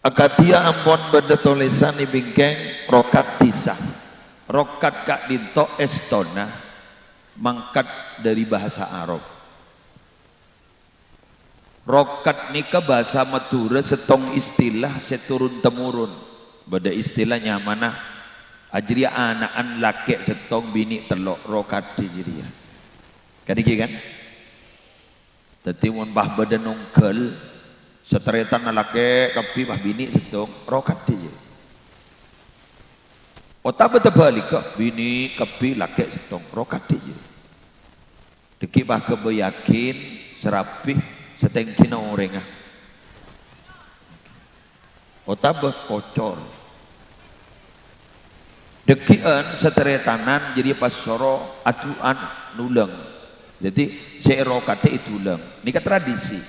Akatia ampon benda tulisan di bingkeng rokat tisah. Rokat kak dinto estona mangkat dari bahasa Arab. Rokat nika bahasa Madura setong istilah seturun temurun. Beda istilahnya mana? Ajria anaan laki setong bini telok rokat dijria. Kadiki kan? Tadi mun bah beda nungkel setretan laki kapi bah bini setong rokat dijria. Otak betul balik bini kapi laki setong rokat dijria. Deki bah kebeyakin serapih setengkina orangah. Otak bah kocor. Dekian seteretanan jadi pas soro atuan nulang. Jadi seerokate itu ulang. Ini kan tradisi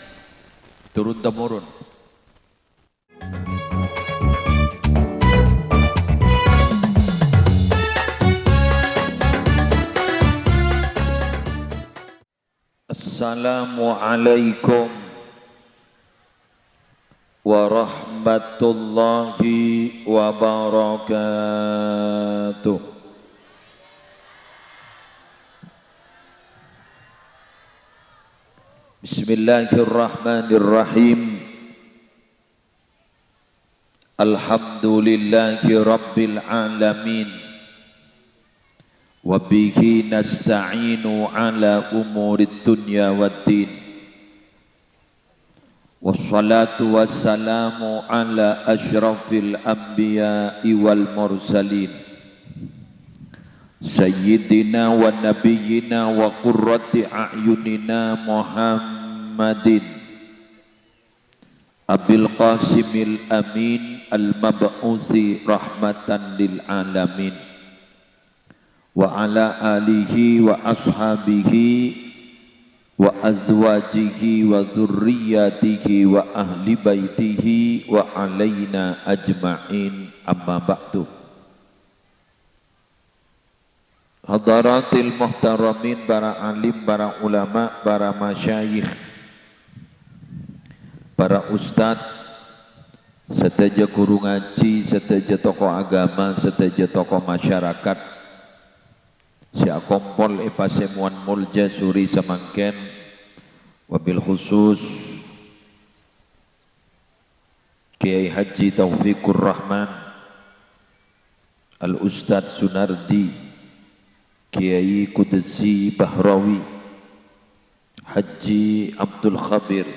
turun temurun. Assalamualaikum warahmatullahi wabarakatuh. Bismillahirrahmanirrahim. Alhamdulillahi rabbil alamin. Wa bihi nasta'inu ala umurid dunya waddin. Wassalatu wassalamu ala asyrafil anbiya'i wal mursalin Sayyidina wa nabiyyina wa qurrati a'yunina Muhammadin Abil Qasimil Amin al-mab'uthi rahmatan lil alamin wa ala alihi wa ashabihi wa azwajihi wa dzurriyyatihi wa ahli baitihi wa alaina ajma'in amma ba'du. Hadaratil muhtaramin, para alim, para ulama, para masyayikh, para ustad, seteja guru ngaji, seteja tokoh agama, seteja tokoh masyarakat, si akompol epasemuan mulja suri semangken, wabil khusus Kiai Haji Taufikur Rahman Al Ustad Sunardi, Kiai Kudsi Bahrawi, Haji Abdul Khabir,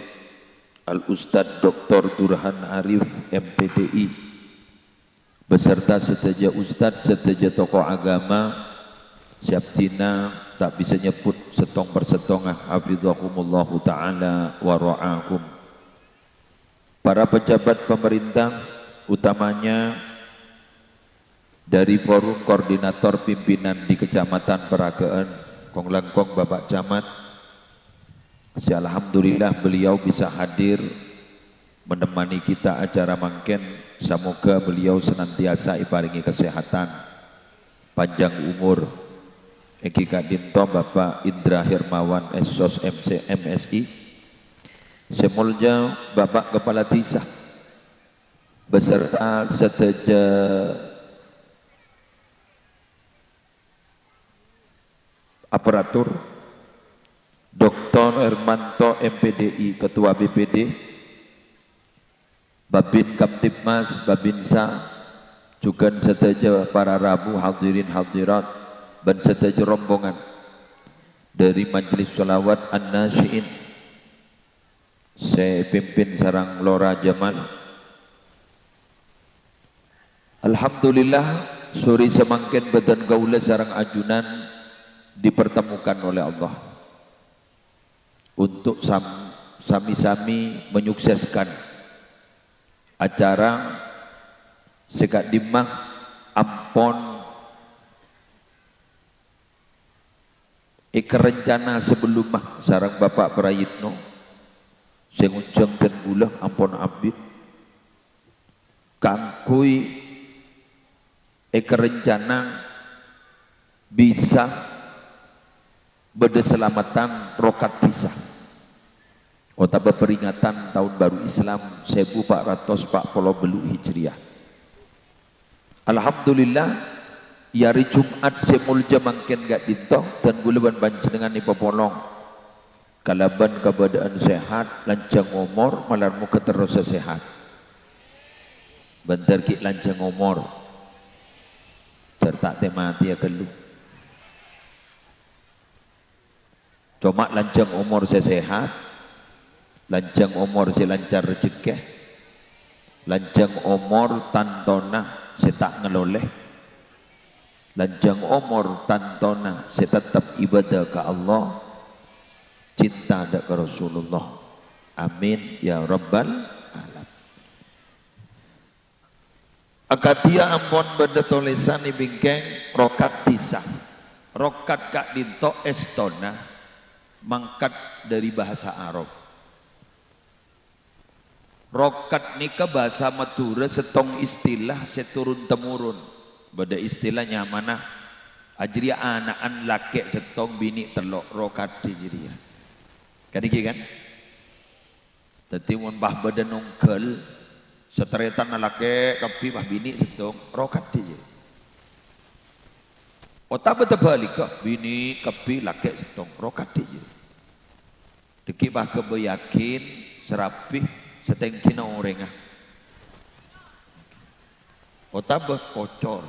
Al Ustad Dr. Durhan Arif MPDI, beserta seteja ustad, seteja tokoh agama, siap Cina tak bisa nyebut setong persetongah, hafizahumullahu ta'ala wa ra'akum. Para pejabat pemerintah, utamanya dari forum koordinator pimpinan di Kecamatan Peragaan, Kong Langkong Bapak Camat, alhamdulillah beliau bisa hadir menemani kita acara mangken. Semoga beliau senantiasa iparingi kesehatan, panjang umur. Eki Kadinto Bapak Indra Hermawan Esos MC MSI, semulja Bapak Kepala Desa beserta seteja aparatur, Dr. Hermanto MPDI Ketua BPD, Babin Kamtipmas, Babinsa, juga seteja para rabu hadirin hadirat dan seteja rombongan dari Majelis Sholawat An-Nasyiin, saya pimpin sarang Lora Jamal. Alhamdulillah suri semangkin badan gaula sarang ajunan dipertemukan oleh Allah untuk sami-sami menyukseskan acara Sekak Dimah Ampon rencana sebelum sarang Bapak Prayitno sengunjung dan bulah ampun abid kangkui rencana bisa berdeselamatan rokat pisah Otaba peringatan tahun baru Islam 1440 Hijriah. Alhamdulillah ya hari Jumat semulja mangken gak dinto dan bulan panjenengan ipapolong kalaban keadaan sehat lancang umur malarmu keterus sehat bentar ki lancang umur serta temati ya kelu cuma lancang umur sehat lancang umur lancar rezeki lancang umur tantona tak ngeloleh lanjang umur tantona tetap ibadah ke Allah cinta ke Rasulullah amin ya rabbal alam. Akadia ampun benda tulisan bingkeng rokat tisah rokat kak dinto estona mangkat dari bahasa Arab. Rokat nika bahasa Madura setong istilah seturun temurun. Bada istilahnya mana? Ajria anaan laki setong bini telok rokat dijria. Kadiki kan? Tadi mun bah bada nongkel setretan laki kapi bah bini setong rokat dijria. Ota beta balik bini kapi laki setong rokat dijria. Deki bah kebayakin serapih setengkina orang otabah kocor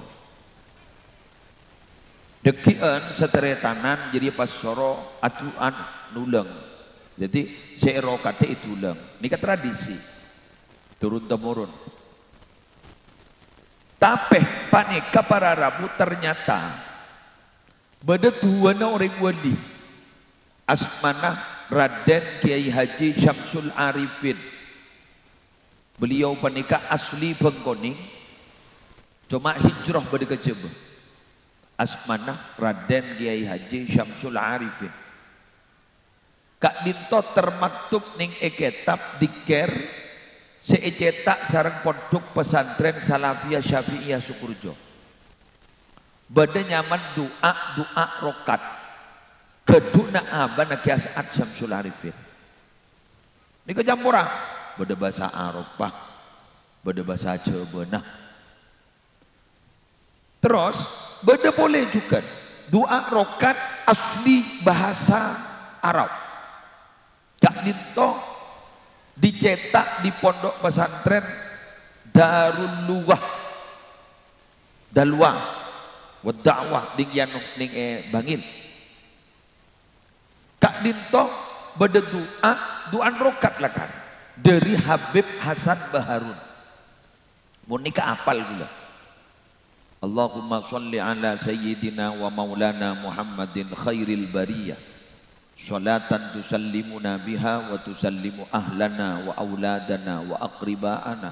dekian seteretanan jadi pas soro atuan nulang jadi seero kate itu ulang ini kan tradisi turun temurun tapi panika para rabu ternyata beda tuana orang wali asmana Raden Kiai Haji Syamsul Arifin. Beliau panika asli Bengkoning cuma hijrah pada kejaba asmana Raden Kiai Haji Syamsul Arifin kak dinto termaktub ning eketab diker seecetak sarang pondok pesantren Salafiyah Syafi'iyah Sukurjo bada nyaman doa rokat keduna abana kiasat Syamsul Arifin ini kejampuran beda bahasa Arabah, beda bahasa Jawa. Terus beda boleh juga doa rokat asli bahasa Arab. Kak Dinto dicetak di pondok pesantren Darul Luwah, Dalwa, Wadawah ning ning Bangil. Kak Dinto beda doa rokat lah kan. Dari Habib Hasan Baharun monika apal gula Allahumma sholli ala sayyidina wa maulana Muhammadin khairil bariyah salatan tusallimuna biha wa tusallimu ahlana wa auladana wa aqribaana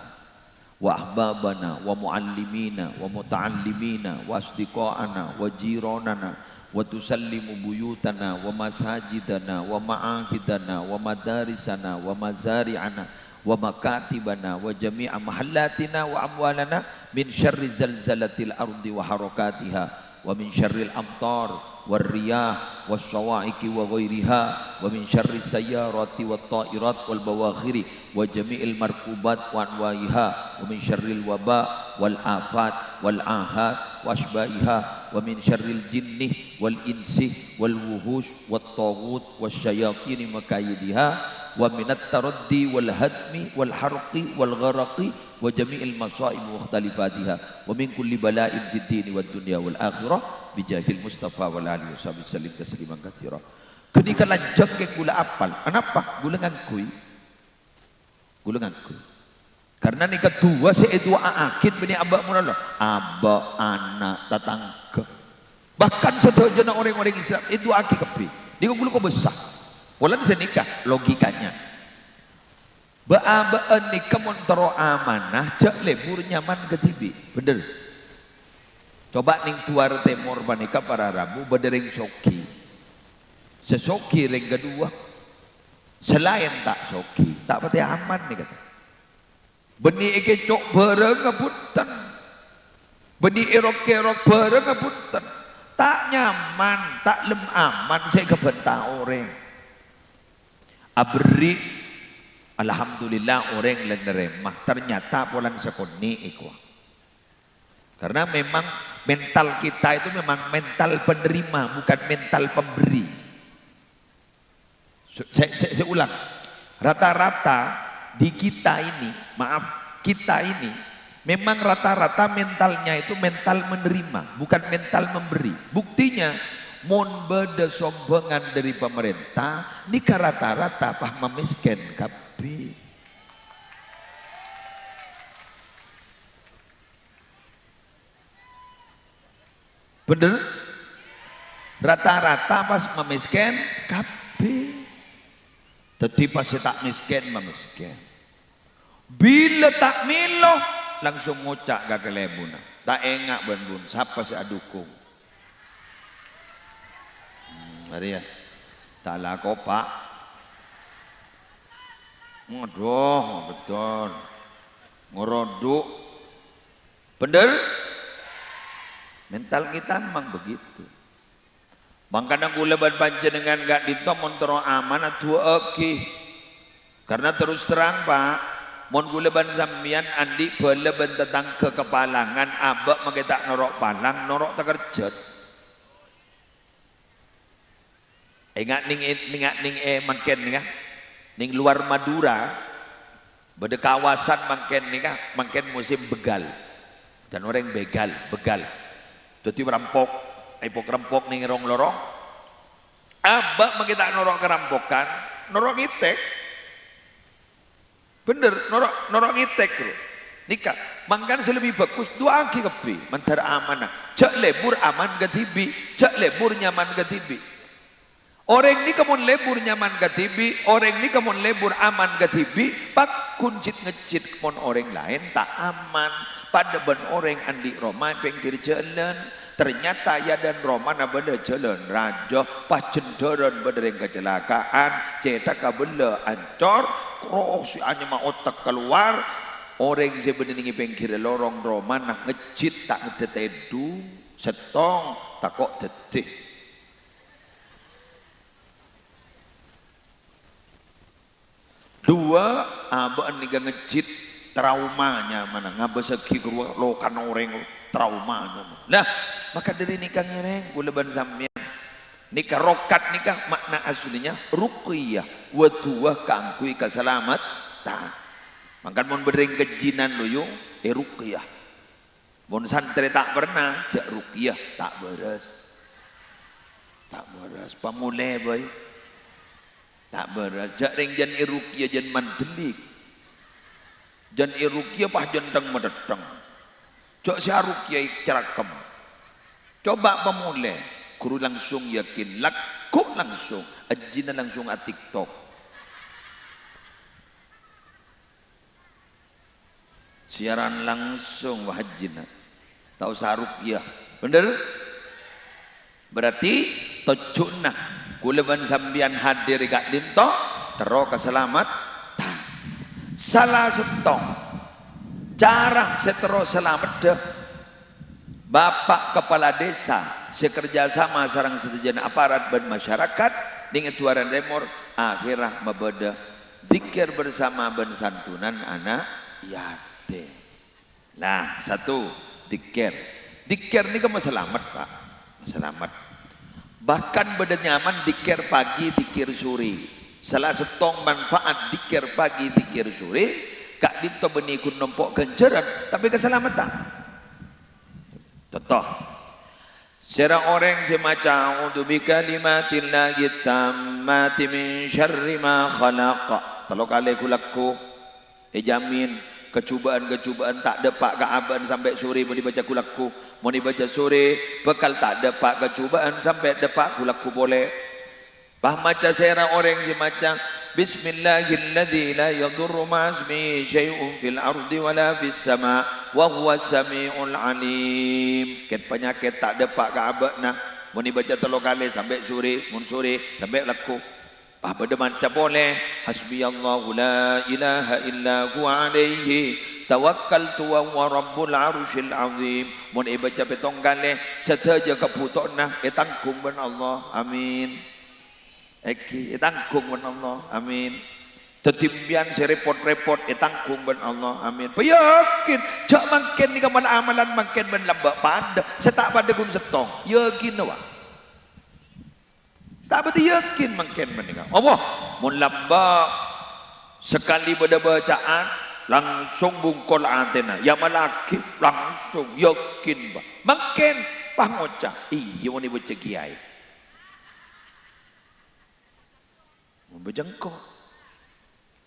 wa ahbabana wa muallimina wa muta'allimina wa asdiqaana wa jiranana wa tusallimu buyutana wa masajidana wa ma'ahidana wa madarisana wa mazari'ana wa makatibana wa jami'a mahallatina wa amwalana min syarri zalzalatil ardi wa harakatiha wa min syarril amtar wal riyah was sawaiki wa ghairiha wa min syarri sayyarati wat ta'irat wal bawakhiri wa jami'il markubat wa anwaiha wa min syarril waba wal afat wal ahad wa asbaiha wa min syarril jinni wal insi wal wuhush wat taghut wasyayatin makayidiha wa minat taraddi wal hadmi wal harqi wal gharaqi wa jami'il masaib mukhtalifatiha wa min kulli bala'in fid dini wad dunya wal akhirah bijahil Mustafa wal alihi wasallam sallim tasliman katsira. Ketika lanjut ke gula apal, kenapa? Gula ngangkui. Gula ngangkui. Karena ni kedua saya dua akid bini abak munallah. Abak anak tetangga. Bahkan sedojana orang-orang Islam itu akid kepi. Dia gula kok besar. Walau bisa nikah logikanya. Ba-abaan nikah montoro amanah cek lebur nyaman ketibi. Bener. Coba ning tuar temor panika para rabu bedereng soki. Sesoki ring kedua. Selain tak soki, tak pati aman nih kata. Beni eke cok bareng ngapunten. Beni erok-erok bareng ngapunten. Tak nyaman, tak lem aman saya kebentang orang. Abri Alhamdulillah orang yang neremah ternyata polan sekoni iku. Karena memang mental kita itu memang mental penerima bukan mental pemberi. Saya ulang, rata-rata di kita ini, maaf kita ini memang rata-rata mentalnya itu mental menerima bukan mental memberi. Buktinya mun beda sombongan dari pemerintah nikah rata-rata pah miskin kabeh. Bener? Rata-rata pas memiskin kabeh. Tadi pas tak miskin memiskin. Bila tak miloh langsung ngucak gak kelebuna. Tak engak bun siapa si adukung. Mari ya. Tak laku pak. Aduh betul. Ngeroduk. Bener? Mental kita memang begitu. Makanya gula ban panjenengan gak dinto montoro aman atu oke. Karena terus terang Pak, mon gula ban sambian andi bala ban tentang kekepalangan abak magetak norok palang norok tekerjet. Ingat ning mangken nih ning luar Madura beda kawasan mangken nih mangken musim begal. Dan orang begal. Jadi merampok, rampok ning rong lorong. Abak makita norok kerampokan, norok ngitek. Bener, norok ngitek lho. Nikah, mangkan selebih bagus dua aki kepi, mantar amanah. Cak lebur aman gatibi, cak lebur nyaman gatibi. Orang ini kamu lebur nyaman gatibi, orang ini kamu lebur aman gatibi. Pak kuncit ngecit mon orang lain tak aman. Pada ben orang andi Roma pinggir jalan ternyata ya dan Roma na benda jalan raja pas cenderan berdering kecelakaan cetak kabela ancor krosi anya ma otak keluar orang sebenarnya pinggir lorong Roma na ngecit tak ngedetedu setong tak kok detik. Dua abang nih ngecit traumanya mana ngabeseki lokan orang traumanya lah maka dari nikah ngereng kuleban sampean nikah rokat nikah makna aslinya ruqyah wa tuwa kangkui kasalamat ta mangkan mun bering kejinan loyo ruqyah mun santri tak pernah jak ruqyah tak beres pamule boy tak beres jak ring jan ruqyah jan mandelik jan irukia pah jenteng medeteng cok si arukia cerakem coba pemule guru langsung yakin laku langsung ajina langsung a TikTok siaran langsung wahajina tak usah rukia bener berarti tojuna kuleban sambian hadir gak dinto tero keselamat salah setong cara setero selamat deh bapak kepala desa sekerja sama sarang sedejana aparat dan masyarakat dengan tuaran demor akhirah mabada zikir bersama ben santunan anak yatim. Nah satu zikir ini kan selamat Pak selamat bahkan beda nyaman zikir pagi zikir sore. Salah setong manfaat dikir pagi dikir sore kak dinto beni kun nempok kenceran tapi keselamatan contoh serang orang semacam untuk bikalimatillah tammati min syarri ma khalaqa kalau kali kulaku jamin kecubaan tak depak kaaban sampai sore mau dibaca kulaku mau dibaca sore bekal tak depak kecubaan sampai depak kulaku boleh bah maca sera orang semacam Bismillahilladzi la yadurru ma'asmihi syai'un fil ardi wala fis sama wa huwas samiul alim. Ket penyakit tak depak ka abadna mun dibaca 3 kali sampai sore mun sore sampai laku. Bah beda macam boleh hasbiyallahu la ilaha illa huwa alaihi tawakkaltu wa huwa rabbul arsyil azim. Mun dibaca 7 kali setaja keputokna etangkung ben Allah amin. Eki tanggung men Allah amin Tetimbian si repot-repot tanggung ben Allah amin. Yakin jak makin ni kaman amalan makin ben lambak pada setak pada gun setong. Yakin wa. Tak berarti yakin makin ben ni. Allah mun lambak sekali pada bacaan langsung bungkol antena. Ya malaki langsung yakin ba. Makin pangocah. Iya mun baca kiai. Mun bejengkok.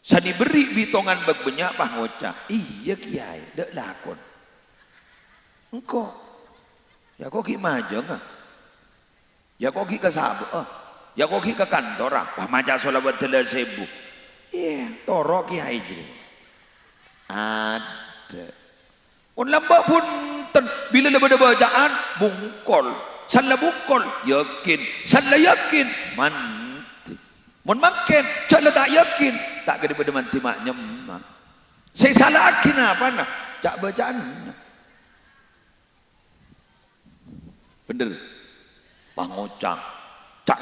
Sani beri bitongan berbanyak pangocah. Iya kiai, dak lakon. Engkau, ya kau ki majeng ah. Ya kau ki ke sabuk ah. Ya kau ki ke kantor ah. Pamaja solawat 3.000. Iya, torok kiai je. Ada. On lambak pun bila lebih ada bacaan bungkol. Salah bungkol, yakin. Salah yakin, mati. Mun makin, salah tak yakin. Tak kena pada manti maknya mak. Saya salah akin apa nak? Cak bacaan. Bener. Pangocang. Cak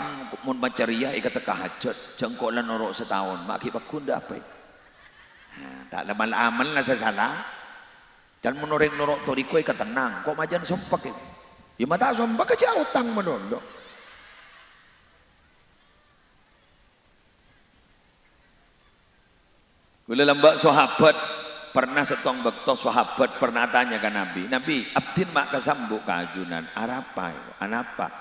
mun baca ria kata kahajat, jengkolan norok setahun. Mak ki bakun dah apa? Tak lama aman lah saya salah. Dan menoreng norok toriko kata tenang. Kok majan sompak itu? Ya mata sompak ke utang menondok. Bila lambak sahabat pernah setong bekto sahabat pernah tanya ke Nabi, Nabi abdin mak kesambuk ke ajunan, arapa, anapa?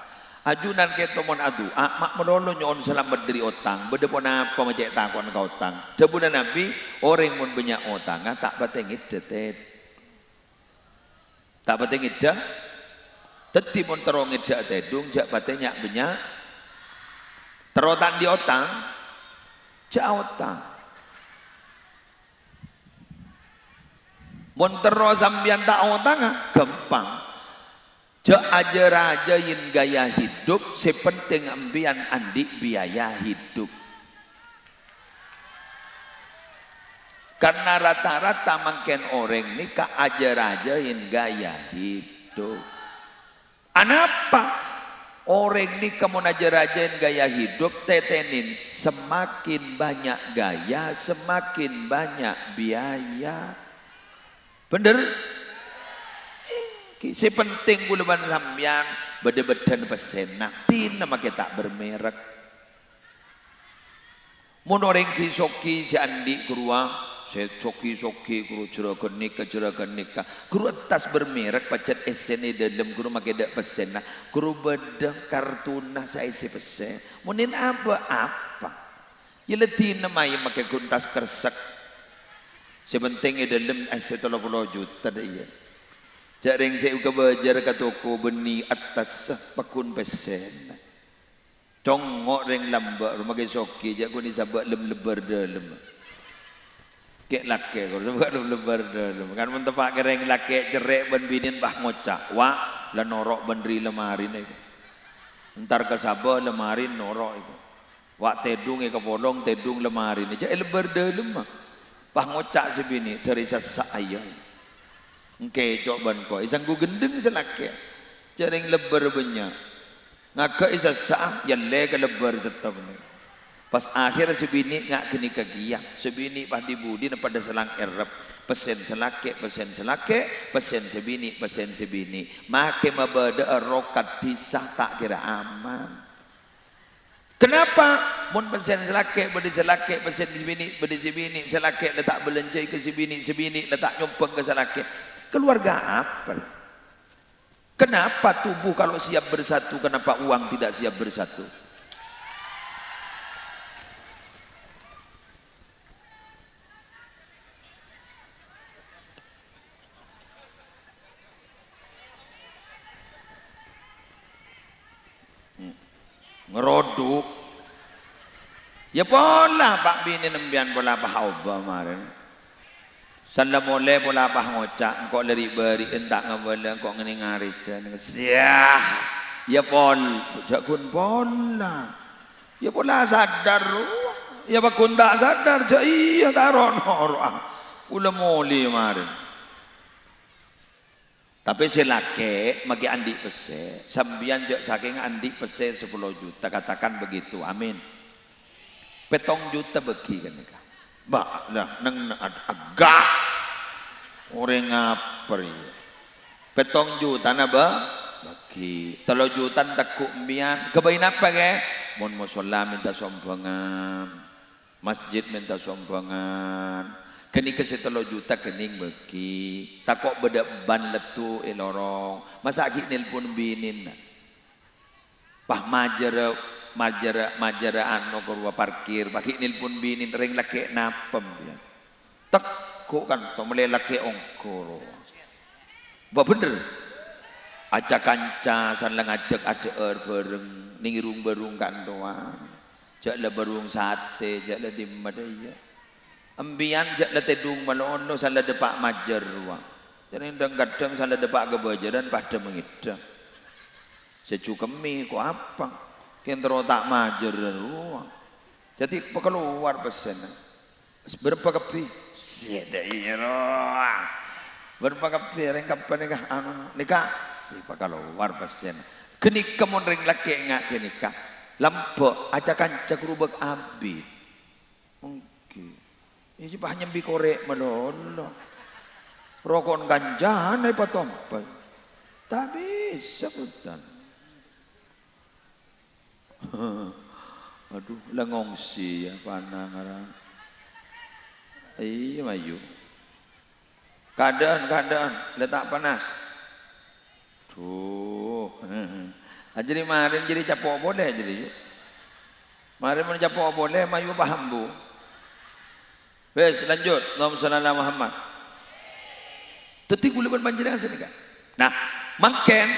Ajunan keto mon adu, mak menolong nyon selamat dari otang, beda pun apa macam takon kau otang. Sebulan Nabi orang mon banyak otang, tak pateng ide, tak pateng ide, teti mon terong ide tedung, jak patengnya banyak, terotan di otang, jak otang. Montero sambian tak otang gampang. Ja aja rajain gaya hidup, sepenting ambian andi biaya hidup. Karena rata-rata makin orang ni ka aja rajain gaya hidup. Anapa? Orang ni kamu aja rajain gaya hidup, tetenin semakin banyak gaya, semakin banyak biaya. Bener? Si penting buluban sambian beda-bedan pesenak tina make tak bermerek. Mun orang kisoki si andi kurua, si soki kuru juragan nikah, kuru atas bermerek pacet esene dalam kuru make dak pesenak, kuru bedeng kartuna saya isi pesen. Munin apa? Ya letina mai make kuntas kersek. Sebenting dalam setelah 30 juta dah iya. Jaring saya uka bajar ke toko beni atas pakun pesen. Congok ring lambak rumah ke soki jak ni sabak lebar dalam. Kek laki kau sabak lebar dalam. Kan mentepak kereng laki cerek ben binin bah ngocak. Wa la norok bendri lemari ni. Entar ke sabah lemari norok itu. Wa tedung ke bolong tedung lemari ni. Jak lebar dalam mah. Pah ngocak sebini terisa saya. Engke coban ko isang gu gendeng selake. Jaring lebar banyak. Ngaka isa sa yalle ke lebar setong ni. Pas akhir sebini ngak kini kagiya. Sebini pah dibudi pada selang erep. Pesen selake, pesen sebini. Make mabada rokat tisah tak kira aman. Kenapa? Mun pesen selake, pesen sebini, selake letak belenjai ke sebini letak nyumpeng ke selake. Keluarga apa? Kenapa tubuh kalau siap bersatu, kenapa uang tidak siap bersatu? Ngeroduk. Ya pola Pak bini nembian pola pahauba kemarin. Salam oleh pola pah ngocak engkau lari beri entak ngabala engkau ngeni ngaris siah. Ya pol, jakun pola. Ya pola sadar. Ya bakun tak sadar ja iya taron ora. Ula moli kemarin. Tapi silake magi andi pese, sambian jak saking andi pese 10 juta katakan begitu. Amin. 7 juta bagi kan nikah. Bah, lah nang agak orang ngapri. Petong juta na ba? Bagi 3 juta takku mbian. Kebain apa ke? Mon musola minta sombangan. Masjid minta sombangan. Kini ke 3 juta kening bagi. Takok beda ban letu lorong. Masa aki nelpon binin. Pah majara anu kurwa parkir. Paki nelpon binin ring laki napem ya. Tekuk kan to mele laki ongkoro. Ba bener. Aja kanca sanlang ajak adeer bareng ningirung barung kantoan. Jak le barung sate, jak le dimmadaya. Ambian jak le tedung malono sala depak majer wa. Jadi kadang sala depak kebajaran pada mengidap. Secukemi kok apa? Kentro tak majer wa. Jadi keluar pesen. Berapa kepi? Sedaya. Berapa piring kapan nikah nikah si keluar pasien kenik kemon ring laki ngak kenikah lampu aja kanca kerubak abi mungkin ini bah nyembi korek melolo rokon ganjan apa tompai tak bisa bukan aduh lengongsi ya panang iya mayu keadaan letak panas tuh jadi kemarin jadi capok boleh jadi kemarin mau capok boleh mayu paham bu wes lanjut Allahumma shalli ala Muhammad teti kuliban panjenengan senika nah mangken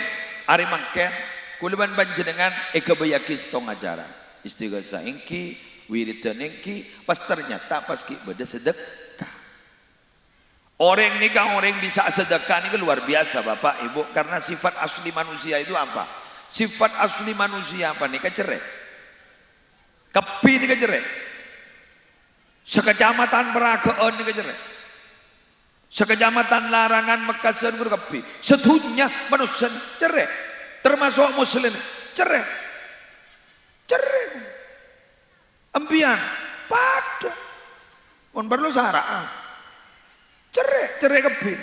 ari mangken kuliban panjenengan eka bayakis tong ajaran istighosah engki wiridan engki pas ternyata pas ki beda sedekah. Orang nikah orang bisa sedekah ini luar biasa Bapak Ibu karena sifat asli manusia itu apa? Sifat asli manusia apa nih? Cerai. Kepi nih cerai. Sekecamatan Peragaan nih cerai. Sekecamatan Larangan Mekasan kepi. Setunya manusia cerai. Termasuk muslim cerai. Cerai. Empian pada. Mon perlu saraan. Cerai kebin.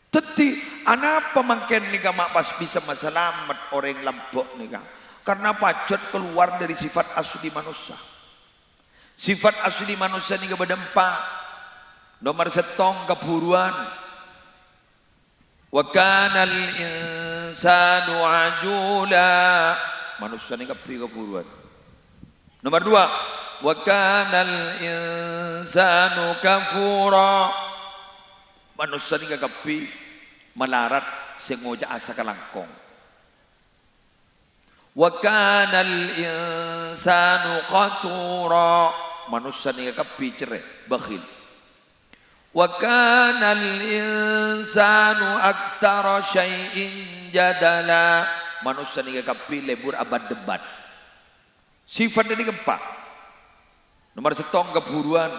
Teti anak pemangken nikah mak pas bisa masalamat orang lambok nikah. Karena pajat keluar dari sifat asli manusia. Sifat asli manusia nikah berdempak. Nomor 1 keburuan. Wa kanal insanu ajula. Manusia nikah keburuan. Nomor 2. Wa kanal insanu kafura. Manusia ni kagapi malarat sengoja asa kalangkong. Wa kanal insanu qatura. Manusia ni kagapi cerai bakhil. Wa kanal insanu aktsara syai'in jadala. Manusia ni kagapi lebur abad debat. Sifat ini keempat. Nomor 1 keburuan.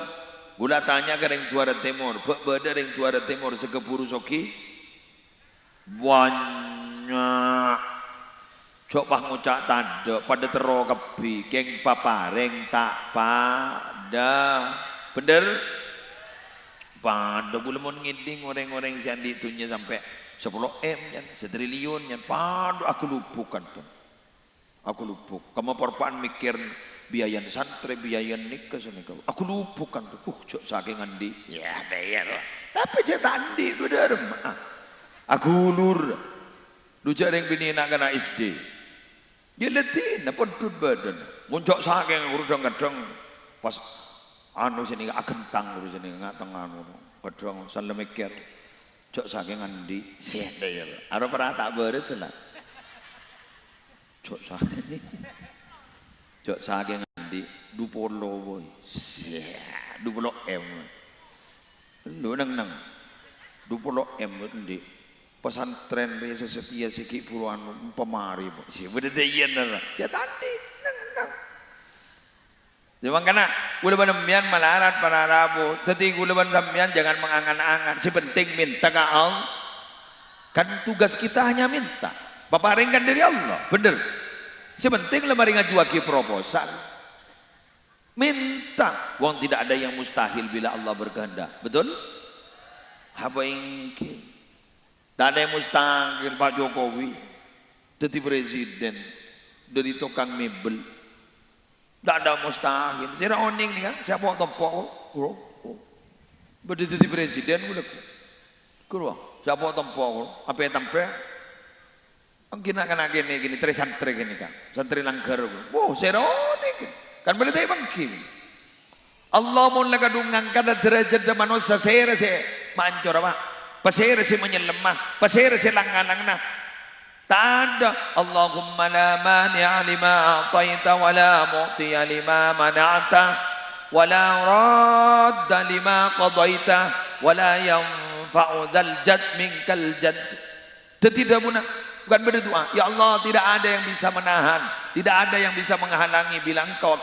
Gula tanya ke ring tuara timur, beda ring tuara timur sekeburu soki banyak. Coba ngucak tanda pada tero kebi, keng paparing tak pada, bener? Pada gula mau ngiding orang-orang siandi itunya sampai 10 M, 1 triliun, pada aku lupukan tuh, aku lupuk. Kamu perpaan mikir biayan santri, biayan nikah senika. Aku lupukan tuh. Cok saking andi. Ya daya lah. Tapi cek andi itu dah remah. Aku ulur. Lu cari yang bini nak kena SD. Dia letih. Napa tut badan. Muncok saking urudang-kadang. Pas anu sini akentang urus sini nggak tengah anu. Kadang salah mikir. Cok saking andi. Sia daya lah. Ada pernah tak beres lah. Cok saking. Jok saking andi 20 boy. Sia, 20 M. Lu nang 20 M ndi. Pesantren desa setia siki puluhan pemari. Si bededeyan lah. Jat andi nang. Memang kana kula banemian malarat para rabu. Teti kula ban sampean jangan mengangan-angan. Si penting minta ka Allah. Kan tugas kita hanya minta. Paparingkan dari Allah. Bener. Sepenting lemari ngajuaki proposal. Minta. Wong tidak ada yang mustahil bila Allah berkehendak. Betul? Apa ingin? Tak ada yang mustahil Pak Jokowi jadi presiden dari tukang mebel. Tak ada mustahil. Saya oning nih kan, siapa topok? Berdiri jadi presiden boleh. Kurang. Siapa topok? Apa yang tampil? Mungkin akan gini terus santri gini kan, santri langgar. Wow, saya oning. Kan boleh tahu bangkit. Allah mulai kadungan kada derajat manusia saya mancur apa? Pasir si menyelemah, pasir si langan-langan. Tak ada. Allahumma la mani'a lima a'taita wa la mu'tiya lima mana'ta wa la radda lima qadaita wa la yanfa'u dzal jad minkal jad. Tidak guna. Bukan berdoa, ya Allah tidak ada yang bisa menahan, tidak ada yang bisa menghalangi bila engkau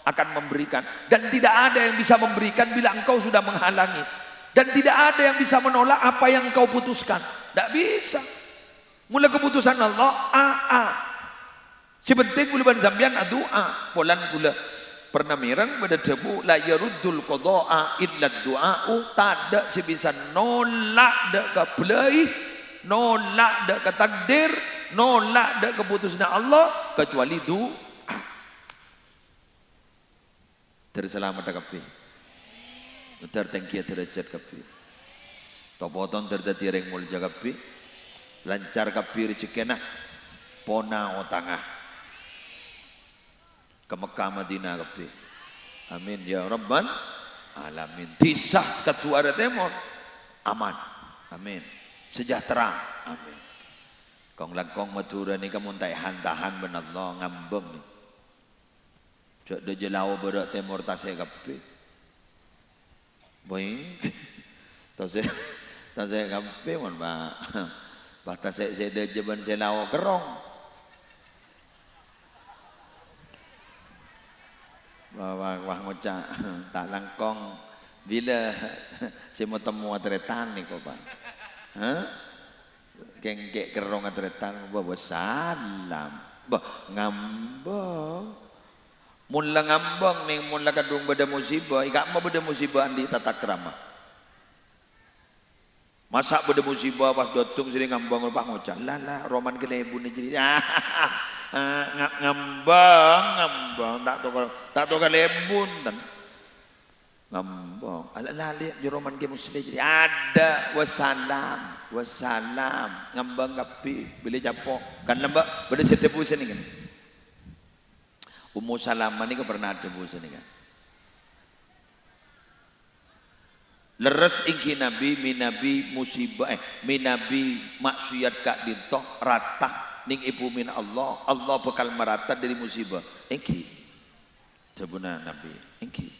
akan memberikan, dan tidak ada yang bisa memberikan bila engkau sudah menghalangi, dan tidak ada yang bisa menolak apa yang engkau putuskan. Tidak bisa. Mula keputusan Allah si penting gula ban zambian doa polan gula pernah mirang pada debu la yaruddul qada'a illa du'a'u. Tak ada si bisa nolak dak kaplai, nolak dak ke takdir, nolak dak keputusan Allah kecuali doa. Terselamat kapi, tertengki derajat kapi, topoton terdati reng mulja kapi, lancar kapi rezekina, pona otangah, ke Mekah Madinah kapi, amin ya Rabbal alamin. Tisah ketua temor, aman, amin. Sejahtera, amin. Kong langkong Madura ni kamu tahan benar Allah ngambeng ni. Cak de jelau berak temor tasek kape. Boing. Tasek kape mon ba. Ba tasek se de jeban selau kerong. Wah ngocak tak langkong bila saya mau temu atretan ni kok Pak. Hah? Gengkek kerong atretan bawa salam. Bah ngambang. Mula ngambang nih mula kadung beda musibah. Ikak mau beda musibah andi tata krama. Masa beda musibah pas dotung sini ngambang lupa ngocak. Lala roman kelebu nih jadi. Ngambang tak tahu kelebu dan ngambang. Alah lihat roman ke musibah jadi ada wassalam ngambang kapi bila japok kan lembak beda setepu sini kan. Ummu Salamah ni pernah ada busa ni kan. Leres ingki nabi minabi musibah minabi maksiat kak dintoh rata ning ibu min Allah bekal merata dari musibah ingki tabuna nabi ingki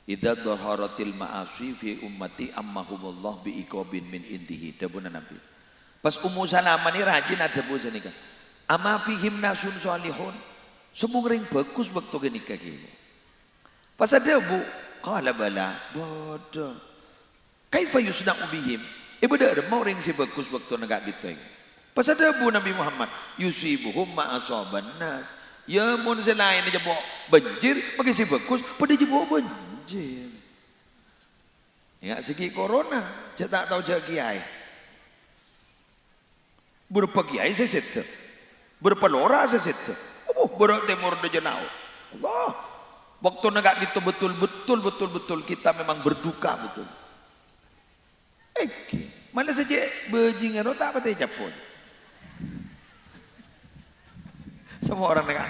idza dhaharatil ma'asi fi ummati ammahumullah bi iqabin min indihi tabuna nabi. Pas Ummu Salamah ni rajin ada busa ni kan. Ama fihim nasun salihun. Semua ring bagus waktu gini kaki. Pas ada bu, kala bala, bodoh. Kaifa yusna'u bihim? Ibu dah ada mau ring si bagus waktu negak diteng. Pas ada bu Nabi Muhammad, yusibuhum ma'asaban nas. Ya mun selain dia jebok banjir, bagi si bagus, pada jebok banjir. Ingat segi corona, saya tak tahu jak kiai. Berapa kiai saya set, berapa lora saya set. Berak temur de jenau. Allah. Waktu negak itu betul kita memang berduka betul. Mana saja bejingan tak apa teh pun. Semua orang negak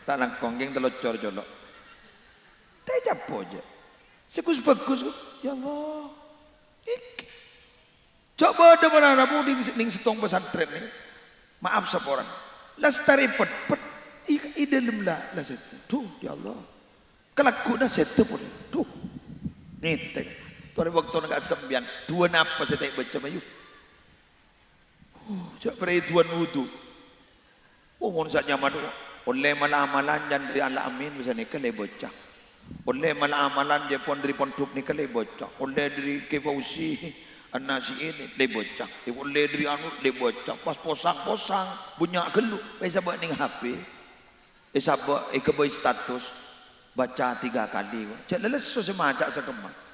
tak langkong geng telocor colok. Teh japo aja. Sekus bagus. Ya Allah. Coba ada mana rabu ning setong pesantren ni. Maaf sapa orang. Lastari pet idalem lah set. Tuh ya Allah. Kelaku dah set pun. Tuh. Nitek. Tuan waktu nak sembian. Tuan apa saya tak baca mayu. Cak beri tuan wudu. Mohon saja nyaman. Oleh malah amalan dan dari Allah amin bisa ni kale bocah. Oleh malah amalan je pon dari pondok ni kale bocah. Oleh dari kefausi nasi ini le bocah, boleh dari anu le bocah, pas posang bunyak geluk, bisa buat ning HP, sabak ke boy status, baca 3 kali. Cak lesu semacak sekemah.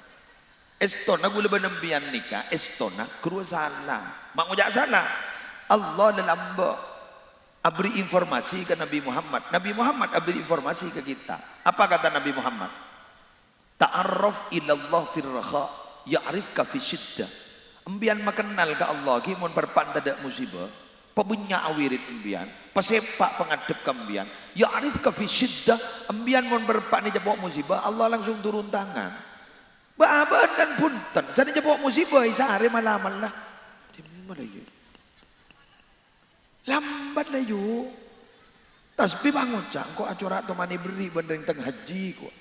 Estona gula benembian nikah, estona kru salah. Mak ngujak salah. Allah lelamba abri informasi ke Nabi Muhammad. Nabi Muhammad abri informasi ke kita. Apa kata Nabi Muhammad? Ta'arraf ilallah firraha ya'rifka fi syiddah. Embian makenal ke Allah ki mun perpan tada musibah. Pebunya awirit embian, pesepak pengadep kembian. Ya'rifka fi syiddah, embian mun perpan ni jebok musibah, Allah langsung turun tangan. Baaban dan punten. Jadi jebok musibah isare malaman lah. Di mana lagi? Lambat lah yuk. Tasbih bangun cak, kok acora tu mani beri benda teng haji kok.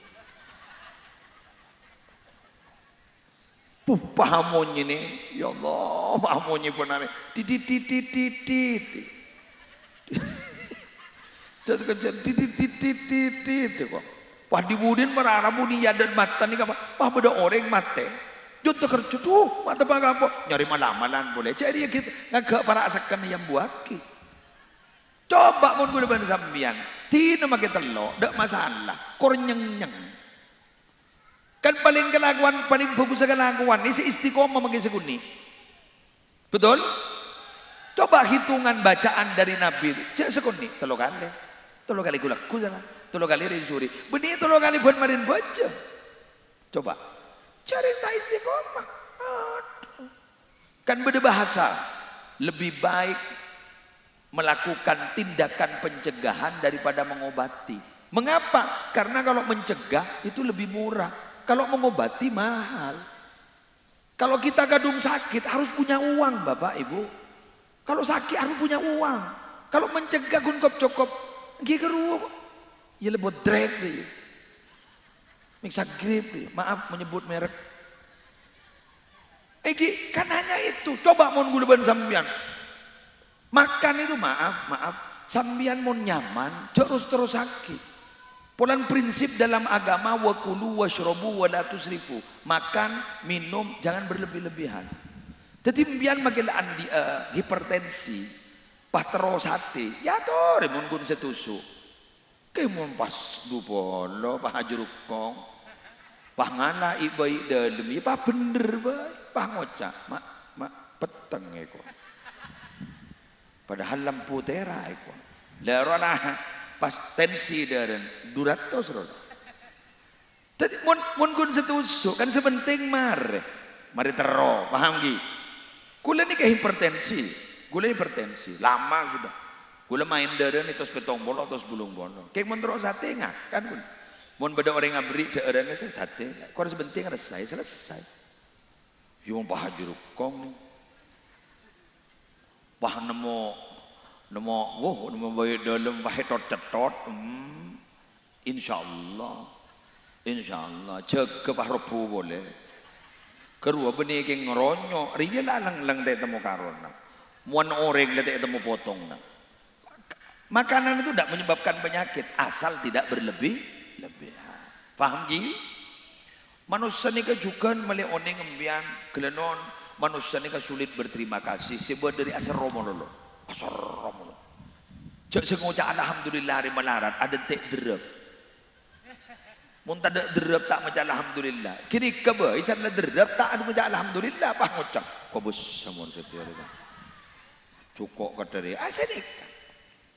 Pahamonnya nih, ya Allah, pahamonnya pun ada. Titit. Just kecil, titit kok. Wah dibudin marah budi ya dan mata nih apa? Wah beda orang mate. Jut kerja tuh mata apa? Nyari malam boleh. Jadi kita ngagak para asakan yang buaki. Coba mau gue depan sambian. Tina makin telok, dak masalah. Kor nyeng. Kan paling kelakuan, paling bagus kelakuan ini si istiqomah makin seguni. Betul? Coba hitungan bacaan dari Nabi. Cek seguni, 3 kali. 3 kali gulaku salah. 3 kali risuri. Benih 3 kali buat marin baca. Coba. Cari tak istiqomah. Aduh. Kan beda bahasa. Lebih baik melakukan tindakan pencegahan daripada mengobati. Mengapa? Karena kalau mencegah itu lebih murah. Kalau mengobati mahal. Kalau kita kadung sakit harus punya uang Bapak Ibu. Kalau sakit harus punya uang. Kalau mencegah gunkop cokop. Gigeru. Ya lebih drag deh. Miksa grip deh. Maaf menyebut merek. Kan hanya itu. Coba mau guluban sambian. Makan itu maaf. Sambian mau nyaman. Terus sakit. Polan prinsip dalam agama wakulu washrobu wala tusrifu. Makan, minum, jangan berlebih-lebihan. Jadi mbian magilaan hipertensi, pahtero sate, ya toh remun gun setusuk. Kemun pas dupolo, pah ajurukong, pah ngana ibai dalam, ya pah bener bay, pah ngocak, mak peteng eko. Padahal lampu tera eko. Lerona pas tensi daren 200 roh. Tadi mun gun setusuk kan sebenting mari tero, paham gi? Kula ni ke hipertensi, lama sudah. Kula main daren itu ketong bolo atau sebelum bolo. Kayak mun terus sate ngak kan kun. Mun beda orang ngabri daren sate, kau sebenting selesai. Yung pah jurukong nih. Pah nemo bayi dalam bayi cetot. Insyaallah cek pahropu boleh. Kerua benih keng ngeronyo, riya lang teh temu karona. Muan oreng teh temu potong. Makanan itu tidak menyebabkan penyakit asal tidak berlebihan. Paham ji? Manusia ni kejukan meli oneng embian kelenon. Manusia ni sulit berterima kasih sebab dari asal romololo. Cek sengoja alhamdulillah hari melarat ada tek derep. Mun tak ada derep tak macam alhamdulillah. Kini kebe isan la derep tak ada macam alhamdulillah apa ngocak. Kobus samun setiap hari. Cukok kadari asenik.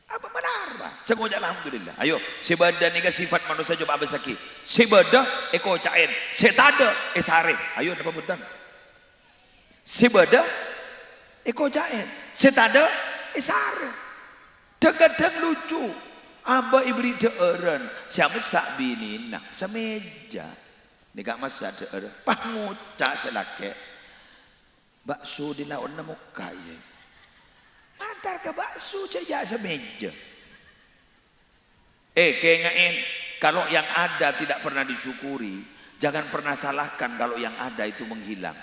Apa melarang? Sengoja alhamdulillah. Ayo, sebada ni sifat manusia coba apa sakit. Sebada eko caen, setada esare. Ayo apa betul? Sebada eko caen, setada esare. Kadang lucu. Aba ibri deeren, siapa sak bini nak semeja. Ni gak masa deeren, pangucak selake. Bakso di lawan nemu kaya. Mantar ke bakso saja semeja. Kenyain kalau yang ada tidak pernah disyukuri, jangan pernah salahkan kalau yang ada itu menghilang.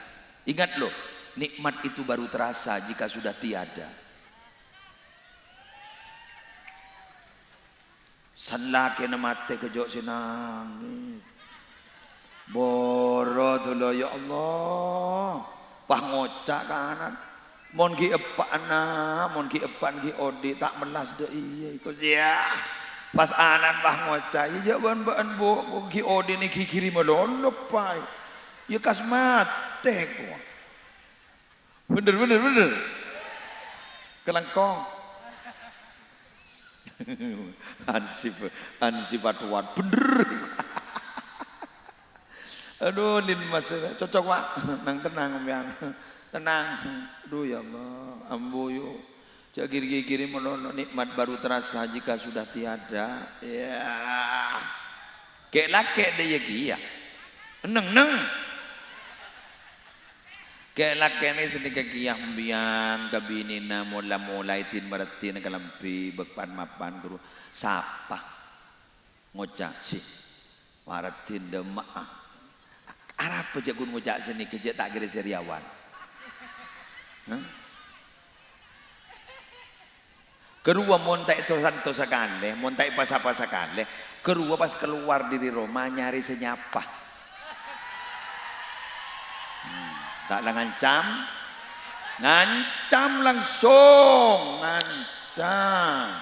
Ingat loh, nikmat itu baru terasa jika sudah tiada. Sanlaki na mate kejok sinangis. Boro dulu ya Allah. Pah ngocak kanan. Mon ki epan ki odi tak melas de iya iku sia. Pas anan bah ngocah, ya jaban baan bo ki ode ni ki kiri melolop pai. Ya kas mate ko. Bener. Kelangkong. Ansip atuan bener. Aduh lin mas cocok Pak. Nang tenang ambian. Tenang. Aduh ya Allah, ambo yo. Jak kiri melono nikmat baru terasa jika sudah tiada. Ya. Kek lake de ya kia. Neng. Kek lake ni sedikit kia ambian kabinina mulai tin maratin kalampi bekpan mapan guru. Sapa ngocak sih. Maratin demak. Arab pejak gun ngocak sini kejak tak kira seriawan. Kerua montai tosa kanleh, montai pasa kanleh. Kerua pas keluar dari Roma nyari senyapa. Tak lah ngancam langsung, ngancam.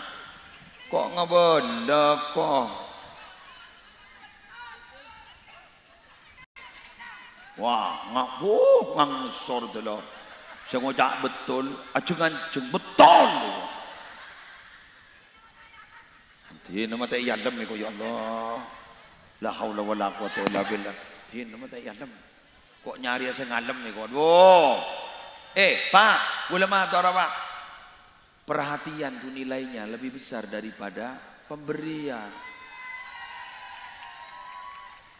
Kok ngebenda kok? Wah, ngangsor dulu. Saya ngocak betul, acung betul. Tin nama tak yalam ni ko ya Allah. La haula wala quwata illa billah. Tin nama tak yalam. Kok nyari saya ngalam ni ko. Wo. Pak, ulama atau apa? Perhatian tu nilainya lebih besar daripada pemberian.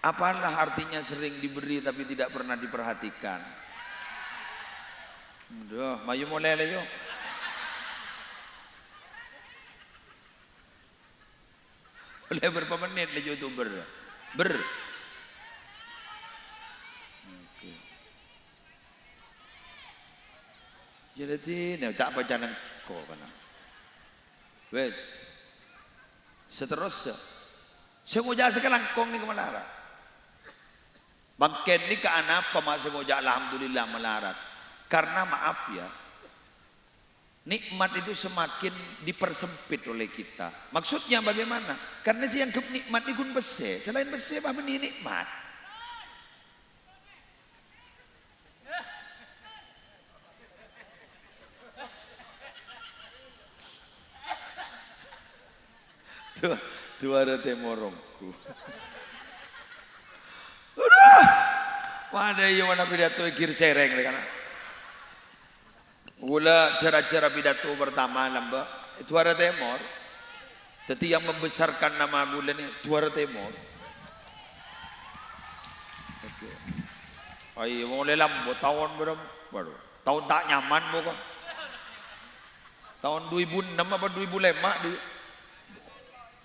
Apalah artinya sering diberi tapi tidak pernah diperhatikan? Udah, mayu mulai lah yuk. Boleh berapa menit lah YouTuber? Okay. Jadi ni tak baca nang ko kana. Wes. Seterusnya. Saya ngujak sekarang kong ni kemalarat. Bangken ni ke anak pemasuk ngujak alhamdulillah melarat. Karena maaf ya. Nikmat itu semakin dipersempit oleh kita. Maksudnya bagaimana? Karena si yang nikmat itu pun bese. Selain bese, apa ini nikmat? Tuh ada temorongku. Udah. Mana yang mana pidato kir sereng kan? Gula cara-cara pidato pertama lamba Tuara Timur. Jadi yang membesarkan nama gula ni Tuara Timur. Okay. Ay, mulai lambo tahun berapa? Baru. Tahun tak nyaman bukan? Tahun 2006 apa 2005 di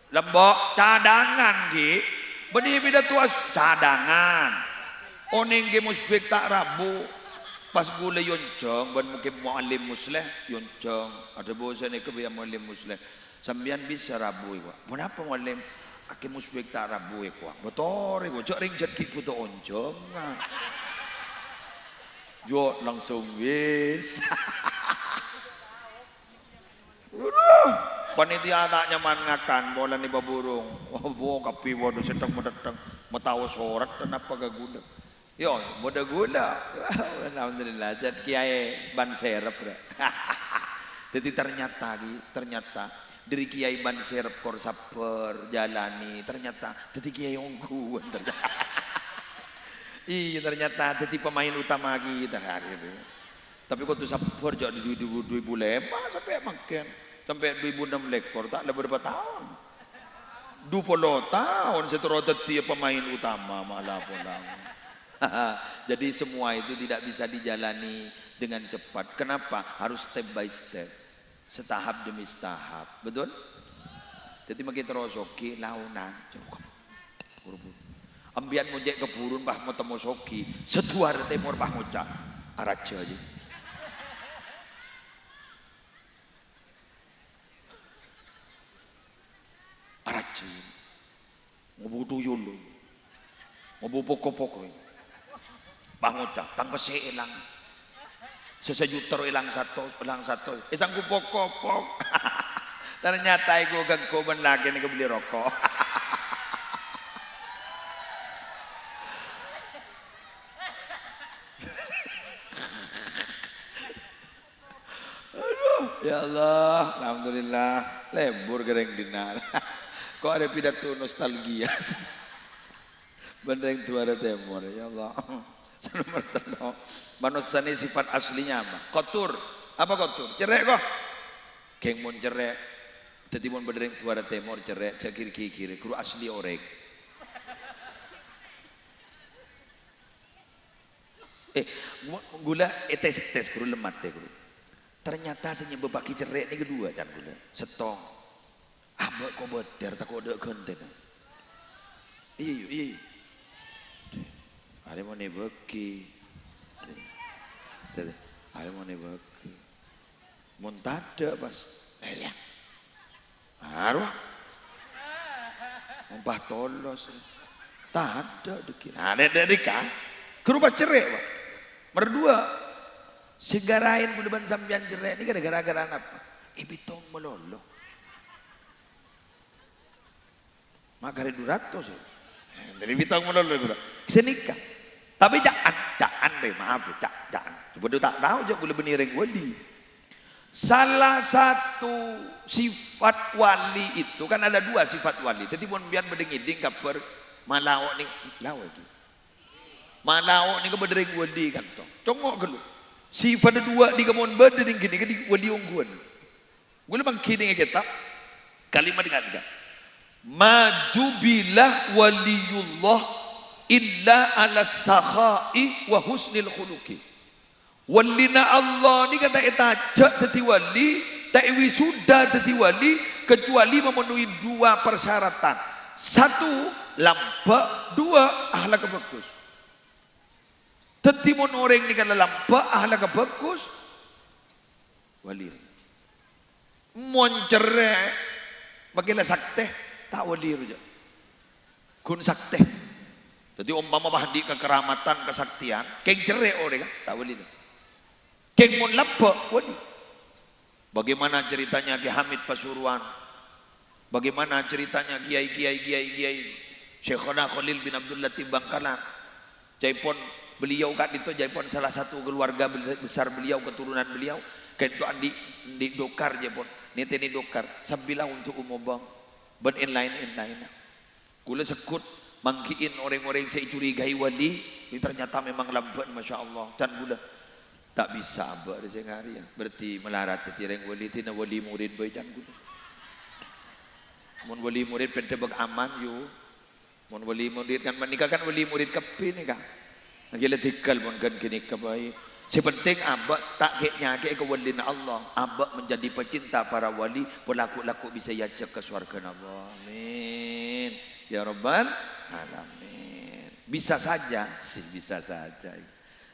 Lembok cadangan ki. Bedi pidato cadangan. Oning ge musbik tak rabu. Pas gula yoncong, ban mungkin mualim musleh yoncong. Ada bosan ni kebiasa mualim musleh. Sambian bisa rabu ikwa. Kenapa mualim? Akim musbik tak rabu ikwa. Betul ikwa. Cok ring jat kipu tu oncong. Jo langsung wis. Panitia tak nyaman ngakan bola ni baburung. Wah, kapi waduh sedang mendatang metawa sorat dan apa gagula. Yo, boda gula. Alhamdulillah. Jadi kiai ban serep. Jadi ternyata dari kiai ban serep kor saper jalani. Ternyata jadi kiai ongku. Iya ternyata jadi pemain utama kita hari itu. Tapi kok tu saper jadi 2005 sampai makan sampai 2006 lekor tak ada berapa tahun. 20 tahun setelah jadi pemain utama malah pulang. Jadi semua itu tidak bisa dijalani dengan cepat. Kenapa? Harus step by step, setahap demi setahap. Betul? Jadi makin terus oke, launan. Ambian mojek kepurun bah mau temu soki, setuar temur bah ngocak, araja aja. Araja, ngobu tuyul, ngobu pokok-pokok. Bah ngocak, tanpa seelang. Sesejuter ilang satu. Isang ku pokok-pok. Ternyata iku kengko ben lagi nih beli rokok. Ya Allah, alhamdulillah, lembur gereng dinar. Kok ada pidato nostalgia? Bendeng tuara temur, ya Allah. Nomor telo, manusia ini sifat aslinya apa? Kotor, apa kotor? Cerek kok? Keng mon cerek, tadi mon bendeng tuara temur cerek, cakir kiri, kru asli orek. Gula tes kru lemat teh kru. Ternyata senyum bapaki cerek ini kedua can gula setong abak kau beter tak kau dek konten iya ada mau nih beki ada mau nih beki montada pas ya arwah mumpah tolos tak ada deki ada deka kerupa cerek pak berdua segarain budeban sambian cerek ini gara-gara anak ibitong melolo makanya 200 dari bitong melolo senikah tapi jangan deh maaf jangan coba dia tak tahu aja boleh benireng wali salah satu sifat wali itu kan ada 2 sifat wali jadi pun biar bedengiding kaper malawak nih lawak malawak nih kebedereng wali kan toh congok gelu sifat 2 di kemon berdering gini kan di wali ungguan gue lebang kini kita kalimat dengan majubilah waliyullah illa ala sakhai wa husnil khuluqi walina Allah ni kata etajak teti wali takwi sudah teti wali kecuali memenuhi 2 persyaratan 1 lampak 2 akhlak bagus. Tetimun orang ni kalau lampak ahlak bagus wali mon cerek bagilah sakte tak wali rujuk kun sakte jadi umpama mahdi kekeramatan kesaktian keng cerek orang tak wali keng mon lampak wali bagaimana ceritanya Ki Hamid Pasuruan bagaimana ceritanya kiai Syekhona Khalil bin Abdul Latif Bangkalan Jaipon beliau kan itu Jaipon salah satu keluarga besar beliau keturunan beliau kan itu di dokar Jaipon niteni dokar sabila untuk umum ben lain kula sekut mangkiin orang-orang saya curigai wali ini ternyata memang lambat Masya Allah dan gula tak bisa abah ada hari ya berarti melarat tireng wali tina wali murid baik dan gula mon wali murid pentebak aman yo mon wali murid kan menikah kan wali murid kepi nih kah Gila tikal pun kan kini kebaik. Sepenting abak tak keknya ke walina Allah. Abak menjadi pecinta para wali. Berlaku-laku bisa yajak ke surga Allah. Amin. Ya Rabbal Alamin. Bisa saja sih, bisa saja.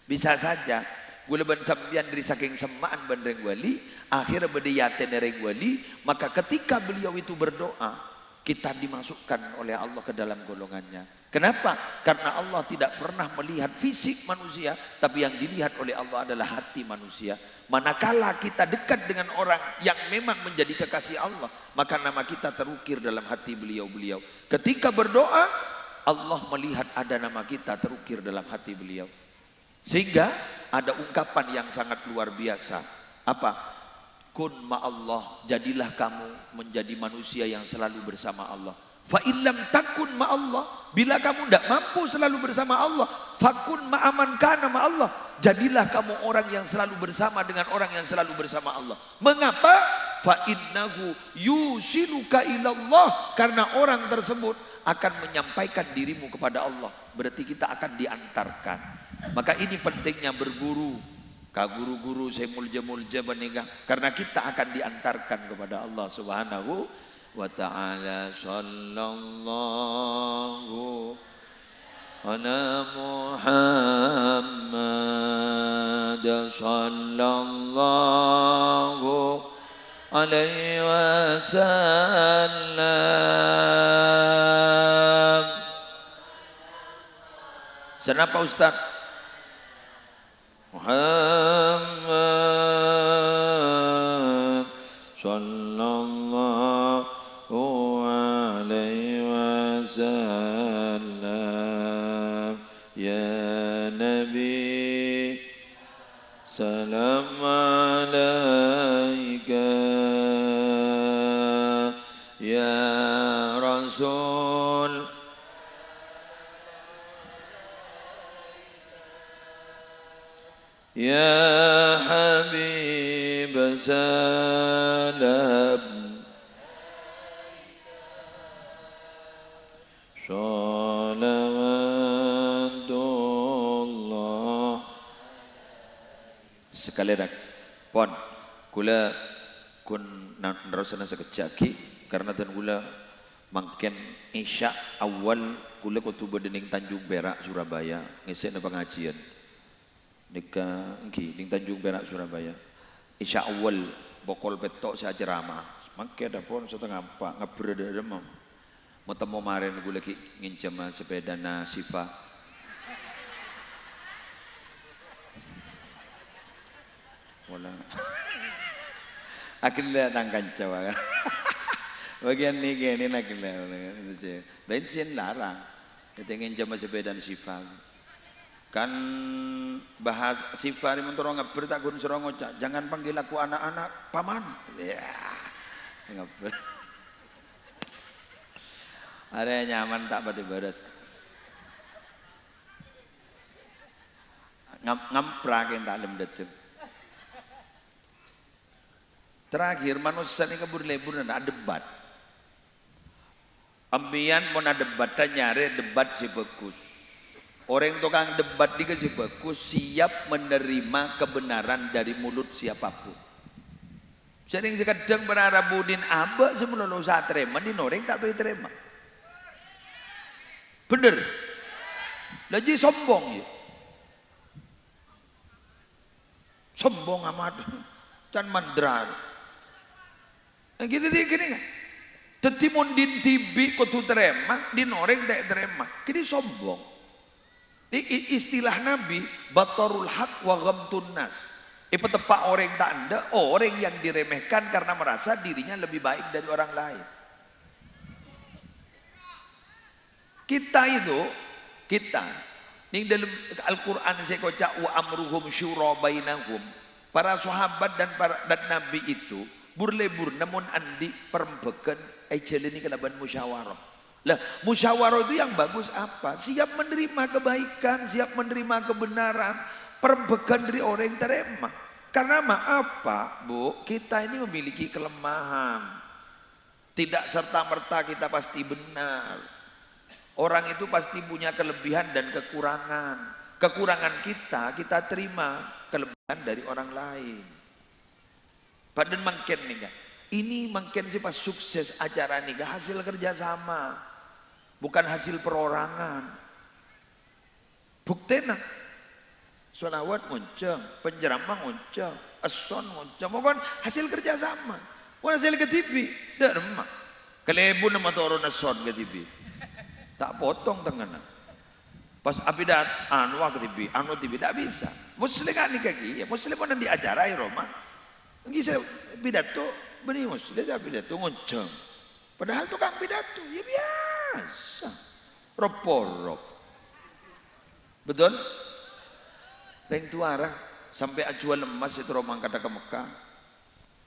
Bisa saja. Gula ban sambian dari saking semaan bandeng wali. Akhirnya berdiaten dari wali. Maka ketika beliau itu berdoa. Kita dimasukkan oleh Allah ke dalam golongannya. Kenapa? Karena Allah tidak pernah melihat fisik manusia, tapi yang dilihat oleh Allah adalah hati manusia. Manakala kita dekat dengan orang yang memang menjadi kekasih Allah, maka nama kita terukir dalam hati beliau-beliau. Ketika berdoa, Allah melihat ada nama kita terukir dalam hati beliau. Sehingga ada ungkapan yang sangat luar biasa. Apa? Kun ma'allah, jadilah kamu menjadi manusia yang selalu bersama Allah. Fa illam takun ma'allah, bila kamu tidak mampu selalu bersama Allah, fakun ma'aman kana ma'allah, jadilah kamu orang yang selalu bersama dengan orang yang selalu bersama Allah. Mengapa? Fa innahu yusiluka ilallah, karena orang tersebut akan menyampaikan dirimu kepada Allah. Berarti kita akan diantarkan. Maka ini pentingnya berguru. Ka guru-guru saya mulja-mulja beningah, karena kita akan diantarkan kepada Allah Subhanahu wa ta'ala. Sallallahu ala Muhammad sallallahu alaihi wasallam. Kenapa Ustaz? Muhammad sallallahu Salam alaika ya Rasul. Ya Habib salam. Salawatullah. Sekali dak pon kula kun narasana sekejaki karena dan kula mangken isya awal kula kutuba dening Tanjung Perak Surabaya ngesekna pengajian nika nggih ning Tanjung Perak Surabaya isya awal bokol petok saya ceramah mangke ada pon setengah apa ngabrede demam mau temu maren kula ki nginjem sepeda Sifa. Wala. Akhirnya tangkan cawa kan. Bagian ni gini akhirnya. Lain sih larang. Kita ingin jama sepeda Sifa. Kan bahas Sifa ni mentorong ngapir tak gun serong ngocak. Jangan panggil aku anak-anak paman. Ya. Ngapir. Ada nyaman tak batu baras. Ngamprak yang tak lem detik. Terakhir manusia ini kabur-lebur ada debat. Ambian mau ada debat, nyari debat si bagus. Orang tukang debat dikasih bagus siap menerima kebenaran dari mulut siapapun. Sering sekadang berarabudin abah sebelum usaha terima, di orang tak tahu terima. Bener. Lagi sombong ya. Sombong amat. Can mandrar. Gitu dia gini kan. Tetimun din tibi kutu terema, din orang tak terema. Kini sombong. Istilah Nabi, batarul haq wa ghamtun nas. Petepak orang tak anda, orang yang diremehkan karena merasa dirinya lebih baik dari orang lain. Kita ning dalam Al-Quran saya kocak wa amruhum syura bainahum. Para sahabat dan Nabi itu burlebur namun andi perembekan jalani kelaban musyawarah. Lah musyawarah itu yang bagus apa? Siap menerima kebaikan, siap menerima kebenaran, perembekan dari orang yang terima. Karena maaf Pak, Bu, kita ini memiliki kelemahan. Tidak serta-merta kita pasti benar. Orang itu pasti punya kelebihan dan kekurangan. Kekurangan kita terima kelebihan dari orang lain. Padahal mungkin nih kan, ini mungkin sih pas sukses acara nih hasil kerjasama, bukan hasil perorangan. Buktinya, sholawat muncul, penceramah muncul, ason muncul, bukan hasil kerjasama, bukan hasil ketipi, dah remah. Kelebu nama turun ason ketipi, tak potong tengahnya. Pas apidat anu ketipi, anu tipi tak bisa. Muslim kan nih kaki, ya Muslim pun di acara ya Roma. Lagi saya pidato, benih Muslim saya pidato ngonceng. Padahal tukang pidato, ya biasa. Roporop. Betul? Lain tuara sampai ajual lemas itu romang kata ke Mekah.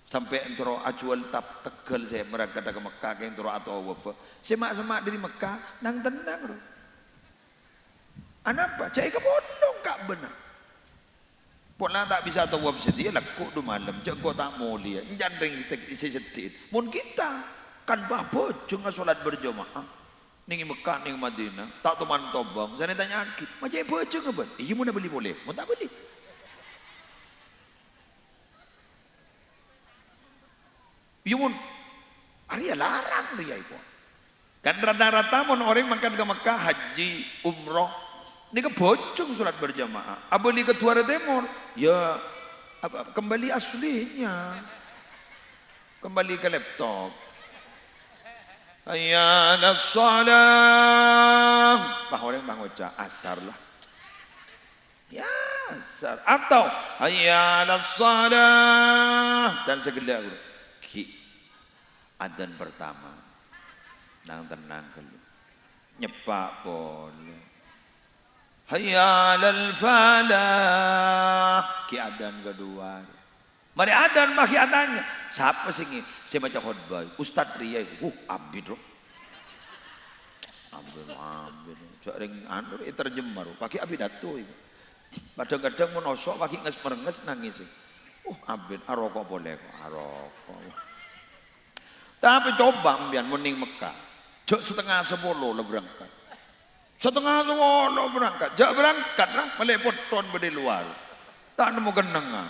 Sampai entro ajual tap tegel saya mereka kata ke Mekah ke entro atau wafa. Semak-semak dari Mekah nang tenang bro. Anapa? Cai kebondong kak benar. Pokoknya tak bisa tahu wab sedih laku du malam cak kau tak mulia jangan ring kita isi setit mun kita kan babo cuma solat berjamaah ning Mekah ning Madinah tak teman tobang saya tanya aki macam apa cak ngaban iya mau beli boleh mau tak beli iya mun Arya larang dia itu kan rata-rata mun orang makan ke Mekah haji umroh ini kebocong sholat berjamaah. Abali ke Tuara Timur, ya kembali aslinya, kembali ke laptop. Ayyana shalah, bah orang bangoca asar lah. Ya asar atau ayyana shalah dan segala ki adzan pertama, nang tenang kalau nyepak boleh. hayya 'alal falah. Ki adzan kedua. Mari adzan bagi adzannya. Siapa sih ini? Saya baca khutbah. Ustaz Ria itu. Abid loh. Abid. Cak ring anu terjemah. Pakai abid atuh itu. Kadang-kadang menosok pakai nges-merenges nangis. Abid arokok boleh kok. Arokok. Tapi coba mbian muning Mekah. Jok 9:30 lah berangkat. 9:30 berangkat. Jak berangkat lah melepot ton di luar. Tak nemu genengan.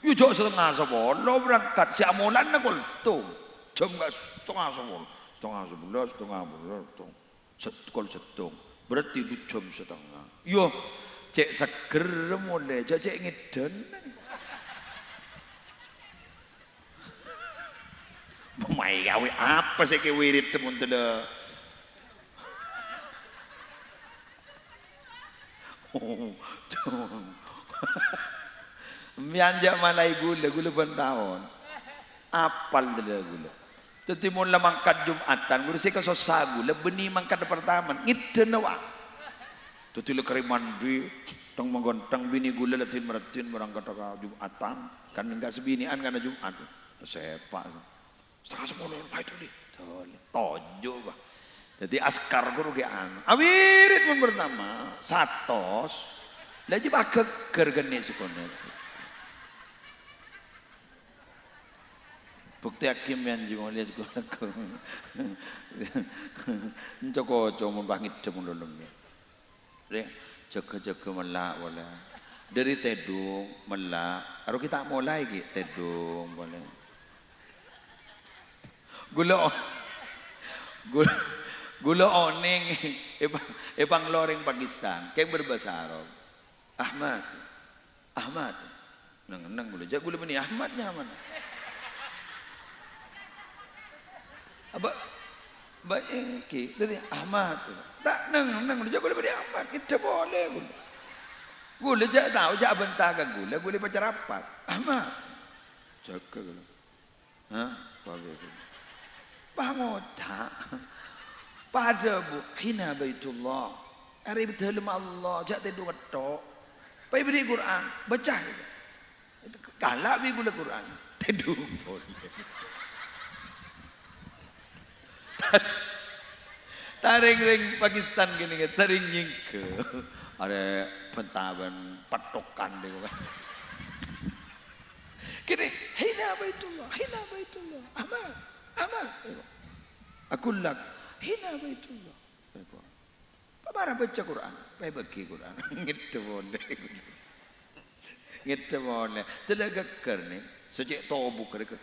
Yu jok 9:30 berangkat. Si amulan nak kultum. Jam gak 9:30. 9:30. Setkol setung. Berarti itu jam setengah. Yo cek seger mulai. Cek ngeden. Pemain gawe apa sih ke wirid temun tele? Mianja malai gula pun tahun. Apal tele gula. Teti mula mangkat Jumatan, guru saya kesosa gula benih mangkat pertama. Ngiden awak. Teti le kari mandi, tong menggontang bini gula latin meratin berangkat ke Jumatan. Kan enggak sebinian karena Jumat. Sepak. 9:30 itu di tojo bah. Jadi askar guru ke awirit pun bernama satos. Lagi bakal kergene sekolah. Bukti hakim yang juga lihat sekolah ku. Joko cuma bangit cuma dulu ni. Jaga melak boleh. Dari tedung melak. Harus kita mulai gitu tedung boleh. Gula oning epang loreng Pakistan kayak berbahasa Arab. Ahmad nang gula jak gula beni Ahmadnya mana baik tadi Ahmad tak nang gula jak gula beni Ahmad itu boleh gula jak tahu jak bentar ke gula pacar apa Ahmad jaga gula boleh Pangota pada bu hina baitullah hari dalam Allah jak tedu wetok pai beri Quran baca itu galak bi gula Quran tedu boleh taring Pakistan gini taring nyingke ada pentaban patokan deh gini hina baitullah Amal, aku lak hina baitullah. Para baca Quran, baik bagi Quran. Gitu boleh. Telaga kerni, sejak tobu kerja.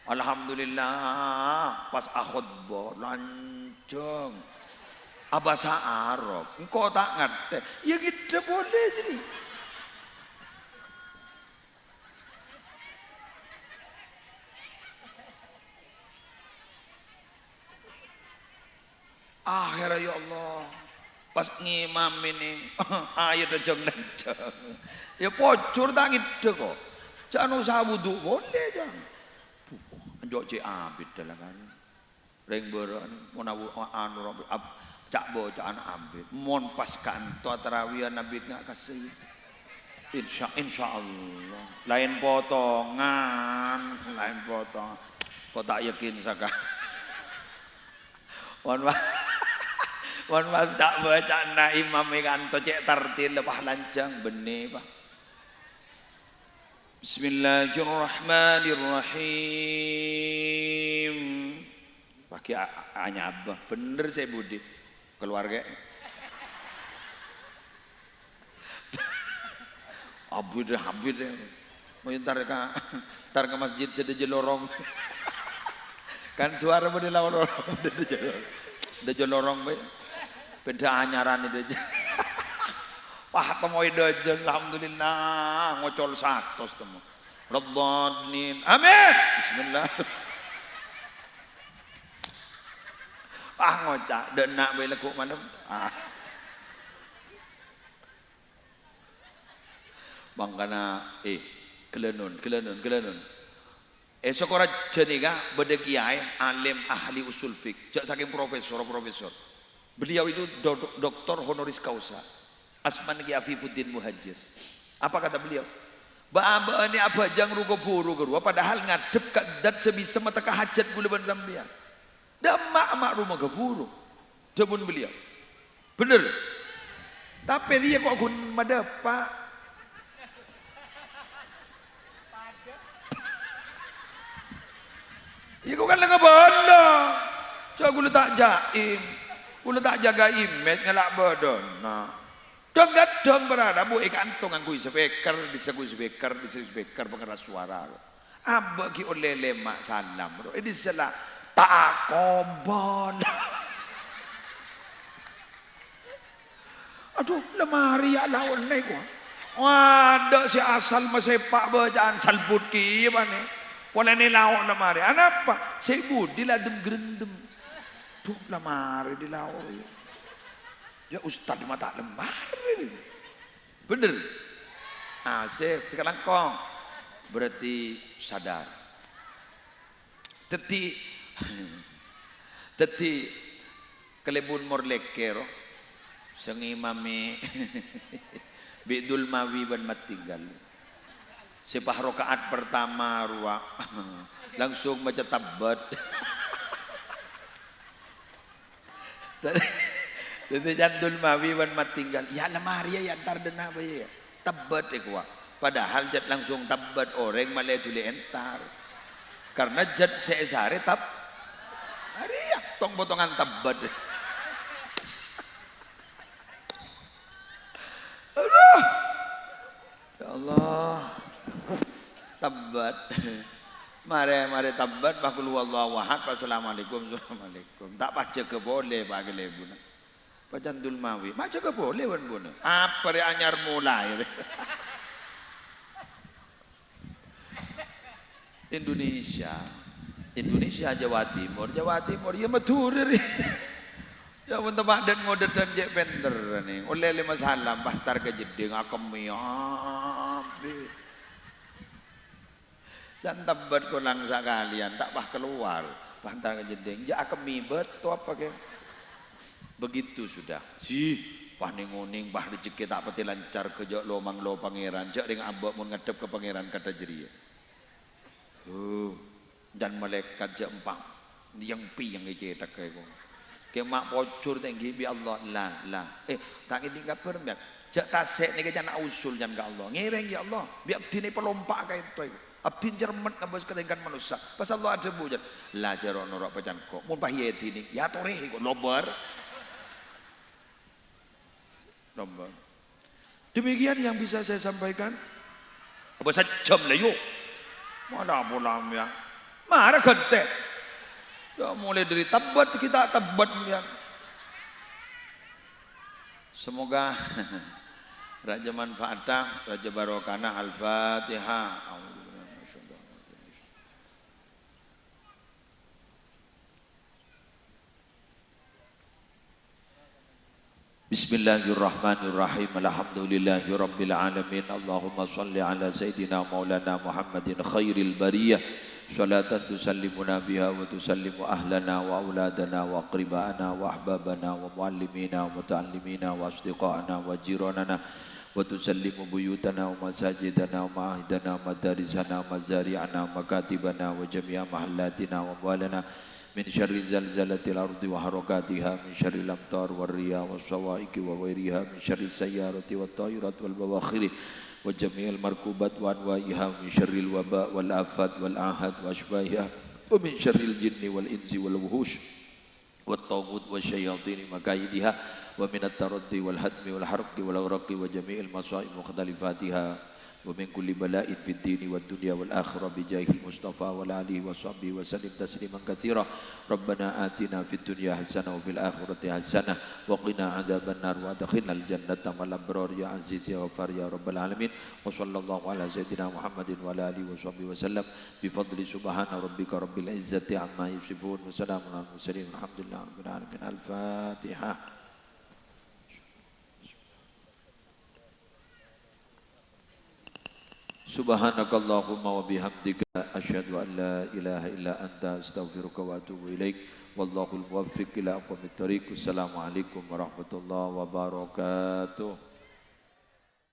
Alhamdulillah, pas akhutbah lancang. Bahasa Arab, engkau tak ngerti. Ya gitu boleh jadi. Akhirnya ya Allah pas ngimam ini ayo dejeng ya pocur tangi kok jangan usah wudhu boleh jangan njok cek abid dalam kan ring beran mau anu cak bocaan abid mon pas kanto tarawihan nabi nggak kasih insya Allah lain potongan kok tak yakin saka Wan tak baca na imam kanto cek tartil lepas lancang benih pak. Bismillahirrahmanirrahim. Pakai hanya abah bener saya budi keluarga. Abid mau tar ke masjid jadi jelorong. Kan suara mau dilawar-lawar de jelorong bae. Beda anyaran itu aja. Wah temui dojen alhamdulillah ngocol 100 temu. Rabbani amin. Bismillah. Ngocak denak bae lekuk malam. Bangkana kelenun. Esok orang jenika beda kiai alim ahli usul fik. Jak saking profesor. Beliau itu doktor honoris causa. Asman Ki Afifuddin Muhajir. Apa kata beliau? Ba ini apa jang rugo buru gerua padahal ngadep kadat sebisa mata hajat gula ban sampean. Mak rumah gaburu. Jabun beliau. Bener. Tapi dia kok gun madapa. Ya kau kan lengah bondo. Coba gula tak jaim. Gula tak jaga image ngelak bodon. Nah. Dong gadong berada bu ikantung angku speaker disegui speaker pengeras suara. Amba ki oleh mak salam. Ini salah tak kobon. Aduh lemari ya lawan nih gua. Waduh si asal masepak bacaan salput ki mana? Pola ni lawan lemari. Anapa? Si budi ladem gerendem. Duh lemari di lawan. Ya ustad di mata lemari. Bener. Ah sekarang kong berarti sadar. Teti kelebun morlekero sengi mami bidul mawi ban matinggal sepah rokaat pertama ruak langsung baca tabat tadi jandul mawi ban matinggal ya lemari ya antar dena apa ya tabat ekwa padahal jat langsung tabat orang malah tuli entar karena jat seesare tab hari ya tong potongan tabat. Aduh. Ya Allah. Tabat. Mari tabat bakul wallahu ahad. Assalamualaikum. Tak baca ke boleh bagi lebuna. Pajan dulmawi. Baca ke boleh wan buna. Apa dia anyar mulai. Indonesia Jawa Timur ya Madura. Ya pun tempat dan ngodet dan jek bender nih. Oleh lima salam bahtar ke jeding akemi abe. Santabat kolang sakalian tak bah keluar bahtar ke jeding. Ja akemi betul apa ke? Begitu sudah. Si bah ninguning bah rezeki tak pati lancar ke jok lomang lo pangeran. Jak dengan abak mun ngadep ke pangeran kata jeria. Dan malaikat jak empang yang pi yang ngecetak kayak gua. Kemak pocur tinggi bi Allah lah tak ini enggak permiak jak tasek ni ke jana usul jam ke Allah ngireng ya Allah bi abdi ni pelompak ka itu abdi jermet ngabas ketingkan manusia pas Allah ada bujat la jaro norok pacan kok mun pahiyeti ni ya toreh kok lobar demikian yang bisa saya sampaikan apa sajam lah yuk mana pulang ya marah gede. Ya, mulai dari tabat kita tabat ya. Semoga Raja manfaatah, Raja barokana Al-Fatihah. Bismillahirrahmanirrahim. Alhamdulillahirabbil alamin. Allahumma shalli ala sayidina maulana Muhammadin khairil bariyah. Salatan tusallimuna biha wa tusallimu ahlana wa auladana wa aqribana wa ahbabana wa muallimina wa muta'allimina wa asdiqana wa jiranana wa tusallimu buyutana wa masajidana wa ma'ahidana wa madarisana wa mazari'ana wa makatibana wa jami'a mahallatina wa amwalana min syarri zalzalatil ardi wa harakatiha min syarri lamtar wa riya wa sawaiki wa wairiha min syarri sayyarati wa tayrat wal bawakhiri wa jami'il markubat wa anwa'iha min syarril waba wal afat wal ahad wa ashbahiha wa min syarril jinni wal insi wal wuhush wat taghut wa syayatin makaidiha wa min at-taraddi wal hadmi wal harqi wal aghraqi wa jami'il masa'ib mukhtalifatiha wa min kulli bala'in fid dini wad dunya wal akhirah bi jahi Mustafa wa alihi wa sahbihi wa sallim tasliman katsira. Rabbana atina fid dunya hasanah wa fil akhirati hasanah wa qina adzabannar wa adkhilnal jannata ma'al abrar ya aziz ya ghafar ya rabbal alamin. Wa sallallahu ala sayyidina Muhammadin wa alihi wa sahbihi wa sallam bi fadli subhana rabbika rabbil izzati amma yasifun wa salamun alal mursalin walhamdulillahi rabbil alamin. Al-Fatihah. Subhanakallahumma wa bihamdika asyhadu an la ilaha illa anta astaghfiruka wa atubu ilaik. wallahul muwaffiq ila aqwamit thoriq. Assalamualaikum warahmatullahi wabarakatuh.